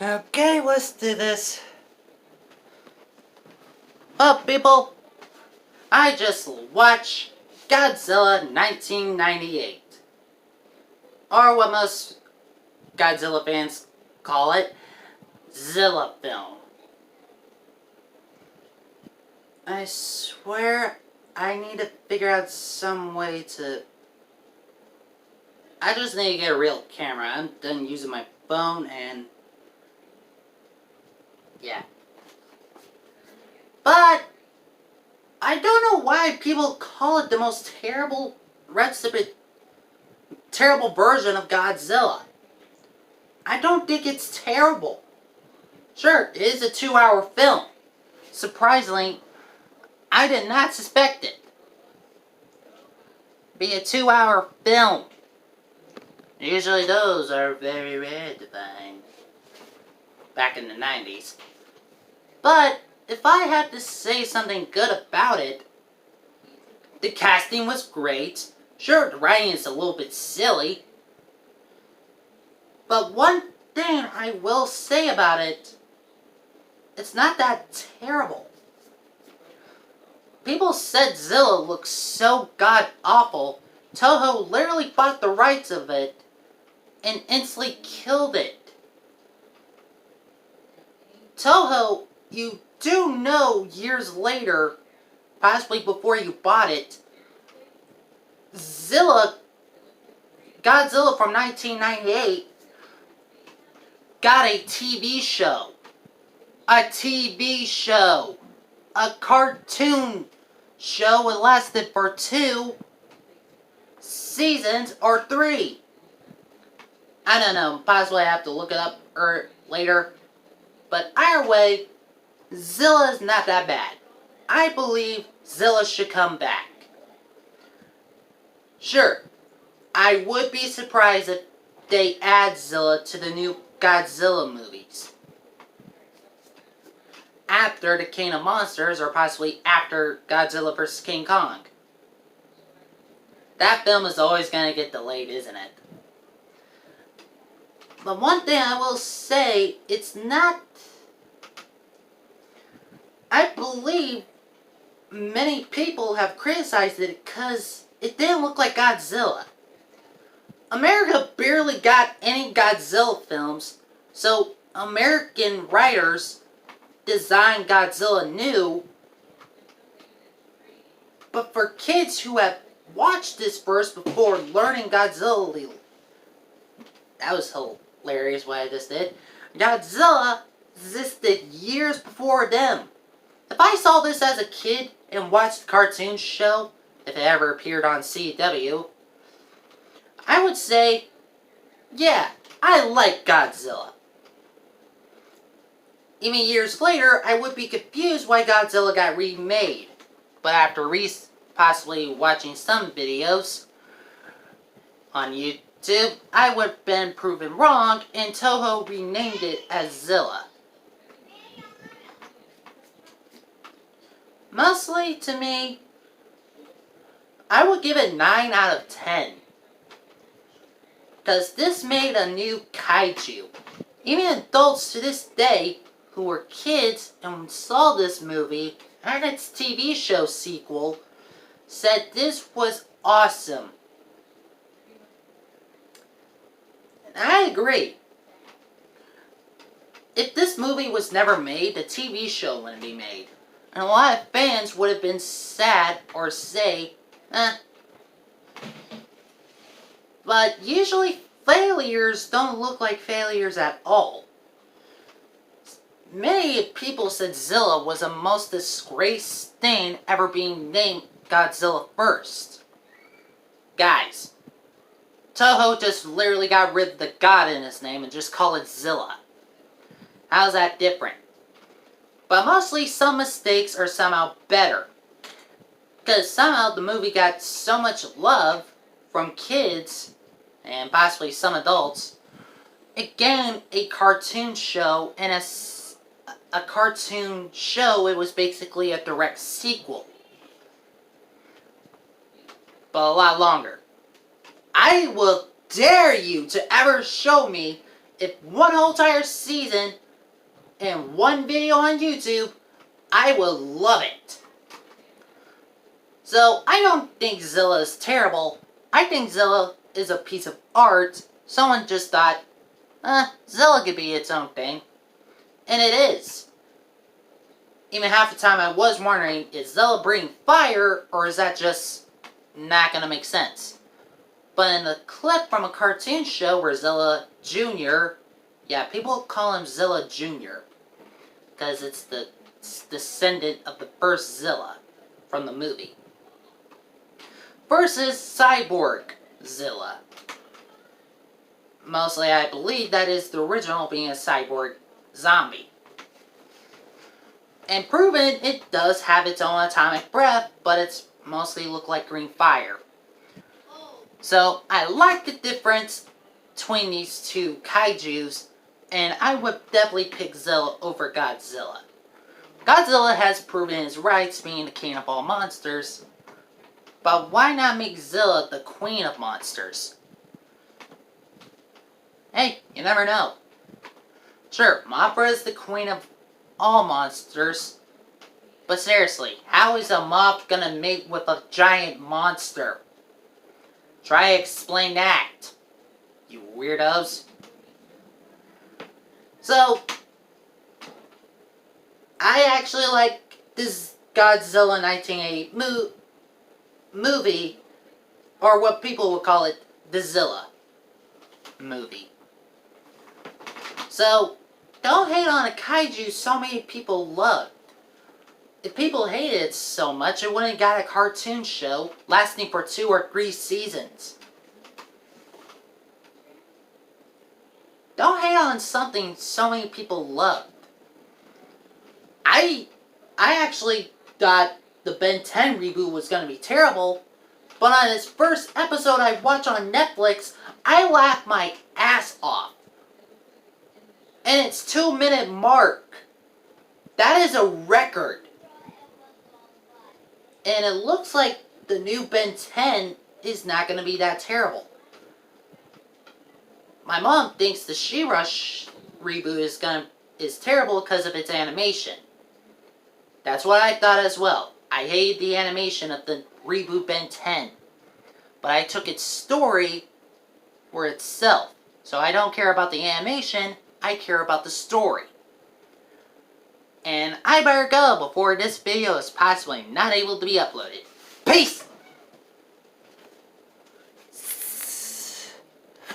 Okay, let's do this. Well, people, I just watched Godzilla 1998. Or what most Godzilla fans call it, Zilla film. I swear I need to figure out some way to... I just need to get a real camera. I'm done using my phone and... yeah. But I don't know why people call it the most terrible version of Godzilla. I don't think it's terrible. Sure, it is a 2-hour film. Surprisingly, I did not suspect it. Be a 2-hour film. Usually those are very rare to find. Back in the 90s. But if I had to say something good about it, the casting was great. Sure, the writing is a little bit silly. But one thing I will say about it, it's not that terrible. People said Zilla looks so god-awful, Toho literally bought the rights of it and instantly killed it. Toho, you do know years later, possibly before you bought it, Godzilla from 1998 got a TV show. A TV show. A cartoon show. It lasted for 2 seasons or 3. I don't know. Possibly I have to look it up later. But either way, Zilla's not that bad. I believe Zilla should come back. Sure, I would be surprised if they add Zilla to the new Godzilla movies. After the King of Monsters, or possibly after Godzilla vs. King Kong. That film is always going to get delayed, isn't it? But one thing I will say, it's not... I believe many people have criticized it because it didn't look like Godzilla. America barely got any Godzilla films, so American writers designed Godzilla new. But for kids who have watched this first before learning Godzilla, that was hilarious what I just did. Godzilla existed years before them. If I saw this as a kid and watched the cartoon show, if it ever appeared on CW, I would say, yeah, I like Godzilla. Even years later, I would be confused why Godzilla got remade. But after possibly watching some videos on YouTube, I would have been proven wrong, and Toho renamed it as Zilla. Mostly, to me, I would give it 9 out of 10. Because this made a new kaiju. Even adults to this day who were kids and saw this movie and its TV show sequel said this was awesome. And I agree. If this movie was never made, the TV show wouldn't be made. And a lot of fans would have been sad or say, eh. But usually failures don't look like failures at all. Many people said Zilla was the most disgraced thing ever being named Godzilla first. Guys, Toho just literally got rid of the God in his name and just call it Zilla. How's that different? But mostly some mistakes are somehow better. Because somehow the movie got so much love from kids, and possibly some adults, it gained a cartoon show, and a cartoon show, it was basically a direct sequel. But a lot longer. I will dare you to ever show me if one whole entire season and one video on YouTube, I would love it. So, I don't think Zilla is terrible. I think Zilla is a piece of art. Someone just thought, Zilla could be its own thing. And it is. Even half the time I was wondering, is Zilla breathing fire, or is that just not gonna make sense? But in the clip from a cartoon show where Zilla Jr., yeah, people call him Zilla Jr., because it's the descendant of the first Zilla from the movie, versus Cyborg Zilla. Mostly I believe that is the original being a cyborg zombie. And proven it does have its own atomic breath, but it's mostly look like green fire. So I like the difference between these two kaijus, and I would definitely pick Zilla over Godzilla. Godzilla has proven his rights being the king of all monsters, but why not make Zilla the queen of monsters? Hey, you never know. Sure, Mothra is the queen of all monsters, but seriously, how is a moth gonna mate with a giant monster? Try to explain that, you weirdos. So, I actually like this Godzilla 1980 movie, or what people would call it, the Zilla movie. So, don't hate on a kaiju so many people loved. If people hated it so much, it wouldn't have got a cartoon show lasting for 2 or 3 seasons. Don't hate on something so many people loved. I actually thought the Ben 10 reboot was going to be terrible, but on its first episode I watched on Netflix, I laughed my ass off. And it's 2-minute mark. That is a record. And it looks like the new Ben 10 is not going to be that terrible. My mom thinks the She-Ra reboot is terrible because of its animation. That's what I thought as well. I hated the animation of the reboot Ben 10. But I took its story for itself. So I don't care about the animation, I care about the story. And I better go before this video is possibly not able to be uploaded. Peace!